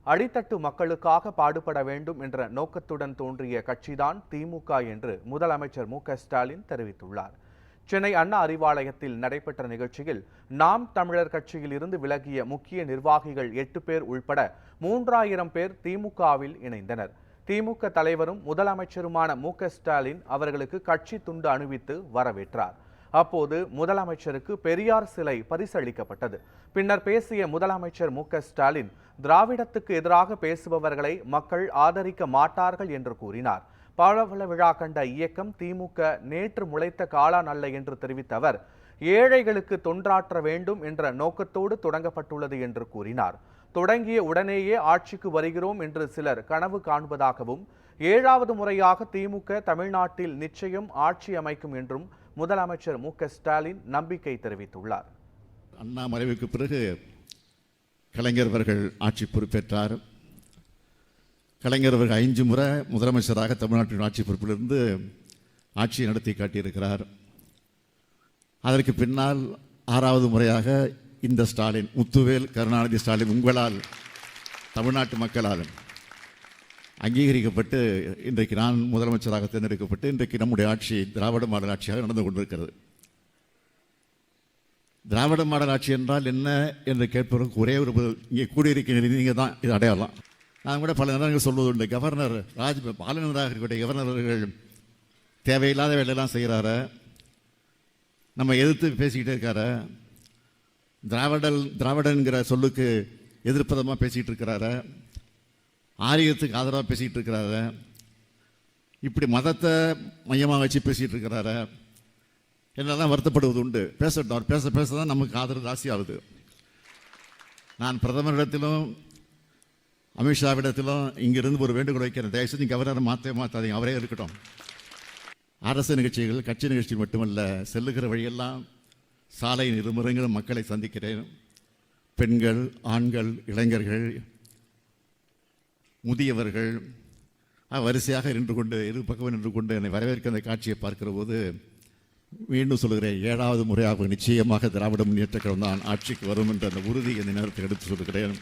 அடித்தட்டு மக்களுக்காக பாடுபட வேண்டும் என்ற நோக்கத்துடன் தோன்றிய கட்சிதான் திமுக என்று முதலமைச்சர் மு.க.ஸ்டாலின் தெரிவித்துள்ளார். சென்னை அண்ணா அறிவாலயத்தில் நடைபெற்ற நிகழ்ச்சியில் நாம் தமிழர் கட்சியில் இருந்து விலகிய முக்கிய நிர்வாகிகள் 8 பேர் உள்பட 3000 பேர் திமுகவில் இணைந்தனர். திமுக தலைவரும் முதலமைச்சருமான மு.க.ஸ்டாலின் அவர்களுக்கு கட்சி துண்டு அணிவித்து வரவேற்றார். அப்போது முதலமைச்சருக்கு பெரியார் சிலை பரிசளிக்கப்பட்டது. பின்னர் பேசிய முதலமைச்சர் மு.க.ஸ்டாலின் திராவிடத்துக்கு எதிராக பேசுபவர்களை மக்கள் ஆதரிக்க மாட்டார்கள் என்று கூறினார். பவள விழா கண்ட இயக்கம் திமுக நேற்று முளைத்த காளான் அல்ல என்று தெரிவித்த அவர், ஏழைகளுக்கு தொண்டாற்ற வேண்டும் என்ற நோக்கத்தோடு தொடங்கப்பட்டுள்ளது என்று கூறினார். தொடங்கிய உடனேயே ஆட்சிக்கு வருகிறோம் என்று சிலர் கனவு காண்பதாகவும், 7வது முறையாக திமுக தமிழ்நாட்டில் நிச்சயம் ஆட்சி அமைக்கும் என்றும் முதலமைச்சர் மு.க.ஸ்டாலின் நம்பிக்கை தெரிவித்துள்ளார். அண்ணா மறைவுக்கு பிறகு கலைஞர் அவர்கள் ஆட்சி பொறுப்பேற்றார். கலைஞர் அவர்கள் 5 முறை முதலமைச்சராக தமிழ்நாட்டின் ஆட்சி பொறுப்பிலிருந்து ஆட்சியை நடத்தி காட்டியிருக்கிறார். அதற்கு பின்னால் 6வது முறையாக இந்த ஸ்டாலின், முத்துவேல் கருணாநிதி ஸ்டாலின் உங்களால், தமிழ்நாட்டு மக்களால் அங்கீகரிக்கப்பட்டு இன்றைக்கு நான் முதலமைச்சராக தேர்ந்தெடுக்கப்பட்டு இன்றைக்கு நம்முடைய ஆட்சி திராவிட மாடல் ஆட்சியாக நடந்து கொண்டிருக்கிறது. திராவிட மாடல் ஆட்சி என்றால் என்ன என்று கேட்பதற்கு ஒரே ஒரு இங்கே கூடியிருக்கிற நீங்கள் தான் இது அடையாளம். நான் கூட பல நேரங்கள் சொல்வது உண்டு. கவர்னர் பாலநந்தராக இருக்கக்கூடிய கவர்னர் அவர்கள் தேவையில்லாத வேலையெல்லாம் செய்கிறாரு, நம்ம எதிர்த்து பேசிக்கிட்டே இருக்காரு, திராவிடங்கிற சொல்லுக்கு எதிர்ப்பதமாக பேசிக்கிட்டு இருக்கிறாரு, ஆரியத்துக்கு ஆதரவாக பேசிக்கிட்டு இருக்கிறாரு, இப்படி மதத்தை மையமாக வச்சு பேசிகிட்டு இருக்கிறாரு என்னெல்லாம் வருத்தப்படுவது உண்டு. பேசட்டும், அவர் பேச பேச தான் நமக்கு ஆதரவு ஜாஸ்தி ஆகுது. நான் பிரதமரிடத்திலும் அமித்ஷாவிடத்திலும் இங்கிருந்து ஒரு வேண்டுகோள் வைக்கிறேன். தயவு செஞ்சு கவர்னரை மாற்றாதீங்க, அவரே இருக்கட்டும். அரசு நிகழ்ச்சிகள், கட்சி நிகழ்ச்சிகள் மட்டுமல்ல, செல்லுகிற வழியெல்லாம் சாலையின் இருமுறைகளும் மக்களை சந்திக்கிறேன். பெண்கள், ஆண்கள், இளைஞர்கள், முதியவர்கள் வரிசையாக நின்று கொண்டு இரு பக்கம் நின்று கொண்டு என்னை வரவேற்க அந்த காட்சியை பார்க்கிற போது மீண்டும் சொல்கிறேன், 7வது முறையாக நிச்சயமாக திராவிட முன்னேற்ற கழகம் தான் ஆட்சிக்கு வரும் என்ற அந்த உறுதி இந்த நேரத்தில் எடுத்து சொல்கிறேன்.